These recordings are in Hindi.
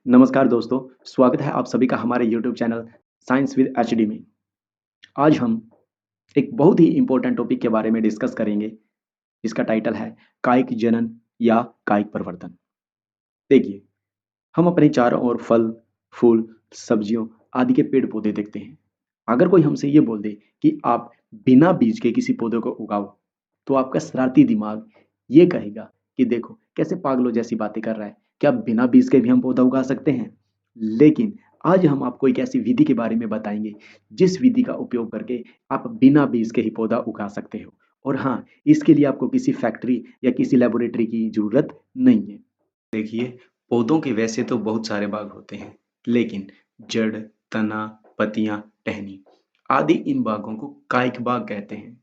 नमस्कार दोस्तों, स्वागत है आप सभी का हमारे YouTube channel science with HD में। आज हम एक बहुत ही इम्पोर्टेंट टॉपिक के बारे में डिस्कस करेंगे, जिसका टाइटल है कायिक जनन या कायिक प्रवर्धन। देखिए, हम अपने चारों ओर फल, फूल, सब्जियों आदि के पेड़ पौधे देखते हैं। अगर कोई हमसे ये बोल दे कि आप बिना बीज के किसी पौधे को उगाओ, तो आपका शरारती दिमाग ये कहेगा कि देखो कैसे पागलों जैसी बातें कर रहा है, क्या बिना बीज के भी हम पौधा उगा सकते हैं? लेकिन आज हम आपको एक ऐसी विधि के बारे में बताएंगे, जिस विधि का उपयोग करके आप बिना बीज के ही पौधा उगा सकते हो। और हाँ, इसके लिए आपको किसी फैक्ट्री या किसी लेबोरेटरी की जरूरत नहीं है। देखिए, पौधों के वैसे तो बहुत सारे भाग होते हैं, लेकिन जड़, तना, पत्तियां, टहनी आदि इन भागों को कायिक भाग कहते हैं,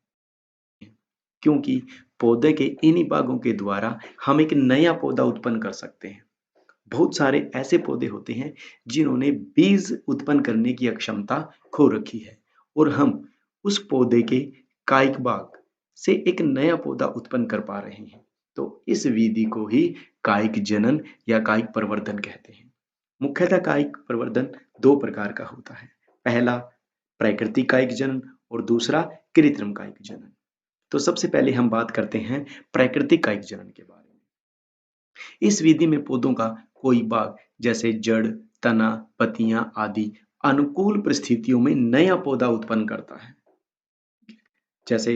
क्योंकि पौधे के इन्हीं भागों के द्वारा हम एक नया पौधा उत्पन्न कर सकते हैं। बहुत सारे ऐसे पौधे होते हैं जिन्होंने बीज उत्पन्न करने की अक्षमता खो रखी है, और हम उस पौधे के कायिक भाग से एक नया पौधा उत्पन्न कर पा रहे हैं। तो इस विधि को ही कायिक जनन या कायिक प्रवर्धन कहते हैं। मुख्यतः कायिक प्रवर्धन दो प्रकार का होता है। पहला प्राकृतिक कायिक जनन और दूसरा कृत्रिम कायिक जनन। तो सबसे पहले हम बात करते हैं प्राकृतिक कायिक जनन के बारे में। इस विधि में पौधों का कोई भाग जैसे जड़, तना, पत्तियां आदि अनुकूल परिस्थितियों में नया पौधा उत्पन्न करता है। जैसे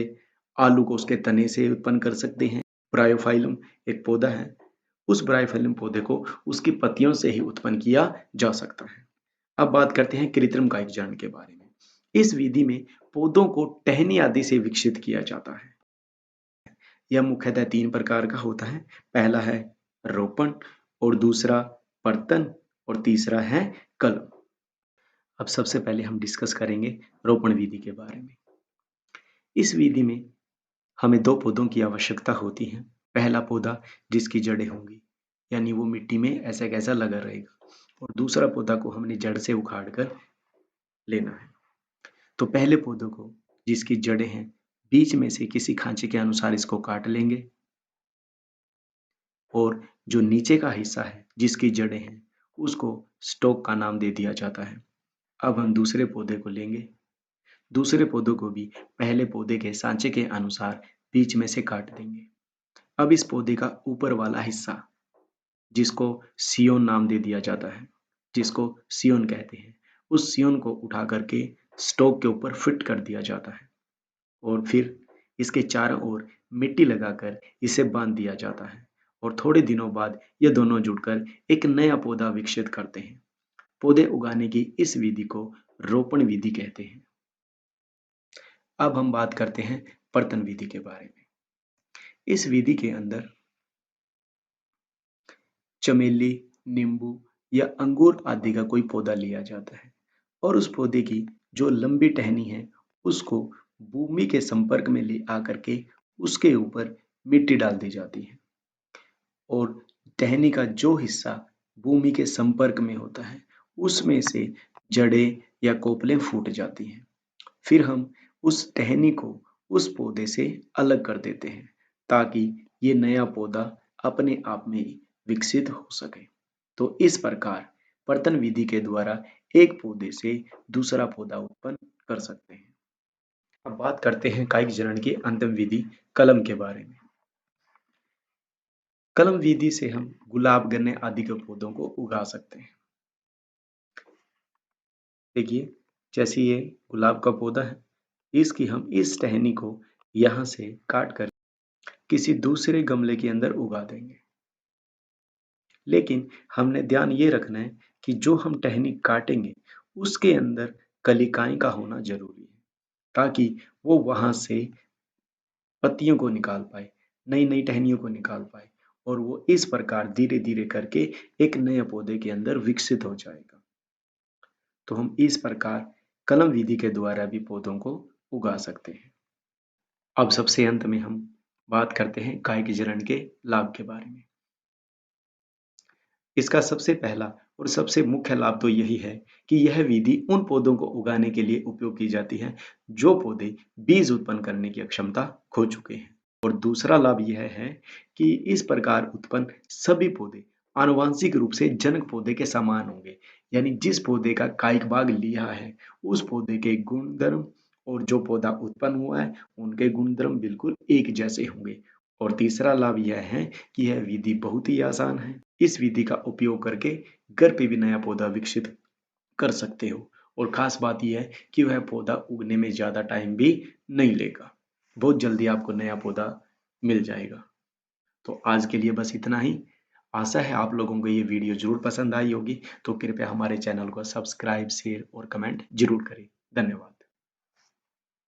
आलू को उसके तने से उत्पन्न कर सकते हैं। ब्रायोफाइलम एक पौधा है, उस ब्रायोफाइलम पौधे को उसकी पत्तियों से ही उत्पन्न किया जा सकता है। अब बात करते हैं कृत्रिम कायिक जनन के बारे में। इस विधि में पौधों को टहनी आदि से विकसित किया जाता है। यह मुख्यतः तीन प्रकार का होता है। पहला है रोपण, और दूसरा पर्तन, और तीसरा है कलम। अब सबसे पहले हम डिस्कस करेंगे रोपण विधि के बारे में। इस विधि में हमें दो पौधों की आवश्यकता होती है। पहला पौधा जिसकी जड़ें होंगी, यानी वो मिट्टी में ऐसा कैसा लगा रहेगा, और दूसरा पौधा को हमने जड़ से उखाड़ कर लेना है। तो पहले पौधों को जिसकी जड़ें हैं, बीच में से किसी खांचे के अनुसार इसको काट लेंगे, और जो नीचे का हिस्सा है जिसकी जड़ें हैं, उसको स्टोक का नाम दे दिया जाता है। अब हम दूसरे पौधे को लेंगे। दूसरे पौधों को भी पहले पौधे के सांचे के अनुसार बीच में से काट देंगे। अब इस पौधे का ऊपर वाला हिस्सा, जिसको सियोन नाम दे दिया जाता है, जिसको सियोन कहते हैं, उस सियोन को उठा करके स्टोक के ऊपर फिट कर दिया जाता है, और फिर इसके चारों ओर मिट्टी लगाकर इसे बांध दिया जाता है। और थोड़े दिनों बाद ये दोनों जुड़कर एक नया पौधा विकसित करते हैं। पौधे उगाने की इस विधि को रोपण विधि कहते हैं। अब हम बात करते हैं पर्तन विधि के बारे में। इस विधि के अंदर चमेली, नींबू या अंगूर आदि का कोई पौधा लिया जाता है, और उस पौधे की जो लंबी टहनी है, उसको भूमि के संपर्क में ले आकर के उसके ऊपर मिट्टी डाल दी जाती है, और टहनी का जो हिस्सा भूमि के संपर्क में होता है, उसमें से जड़ें या कोपलें फूट जाती हैं। फिर हम उस टहनी को उस पौधे से अलग कर देते हैं, ताकि ये नया पौधा अपने आप में ही विकसित हो सके। तो इस प्रकार पर्तन विधि के द्वारा एक पौधे से दूसरा पौधा उत्पन्न कर सकते हैं। अब बात करते हैं कायिक जनन की अंतिम विधि कलम के बारे में। कलम विधि से हम गुलाब, गन्ने आदि के पौधों को उगा सकते हैं। देखिए, जैसे ये गुलाब का पौधा है, इसकी हम इस टहनी को यहाँ से काट कर किसी दूसरे गमले के अंदर उगा देंगे। लेकिन हमने ध्यान ये रखना है कि जो हम टहनी काटेंगे, उसके अंदर कलिकाएं का होना जरूरी है, ताकि वो वहां से पत्तियों को निकाल पाए, नई नई टहनियों को निकाल पाए, और वो इस प्रकार धीरे धीरे करके एक नए पौधे के अंदर विकसित हो जाएगा। तो हम इस प्रकार कलम विधि के द्वारा भी पौधों को उगा सकते हैं। अब सबसे अंत में हम बात करते हैं कायिक जनन के लाभ के बारे में। इसका सबसे पहला और सबसे मुख्य लाभ तो यही है कि यह विधि उन पौधों को उगाने के लिए उपयोग की जाती है जो पौधे बीज उत्पन्न करने की क्षमता खो चुके हैं। और दूसरा लाभ यह है कि इस प्रकार उत्पन्न सभी पौधे आनुवांशिक रूप से जनक पौधे के समान होंगे। यानी जिस पौधे का कायिक भाग लिया है उस पौधे के गुणधर्म और जो पौधा उत्पन्न हुआ है उनके गुणधर्म बिल्कुल एक जैसे होंगे। और तीसरा लाभ यह है कि यह विधि बहुत ही आसान है। इस विधि का उपयोग करके घर पे भी नया पौधा विकसित कर सकते हो। और खास बात यह है कि वह पौधा उगने में ज़्यादा टाइम भी नहीं लेगा। बहुत जल्दी आपको नया पौधा मिल जाएगा। तो आज के लिए बस इतना ही। आशा है आप लोगों को ये वीडियो ज़रूर पसंद आई होगी। तो कृपया हमारे चैनल को सब्सक्राइब, शेयर और कमेंट जरूर करें। धन्यवाद।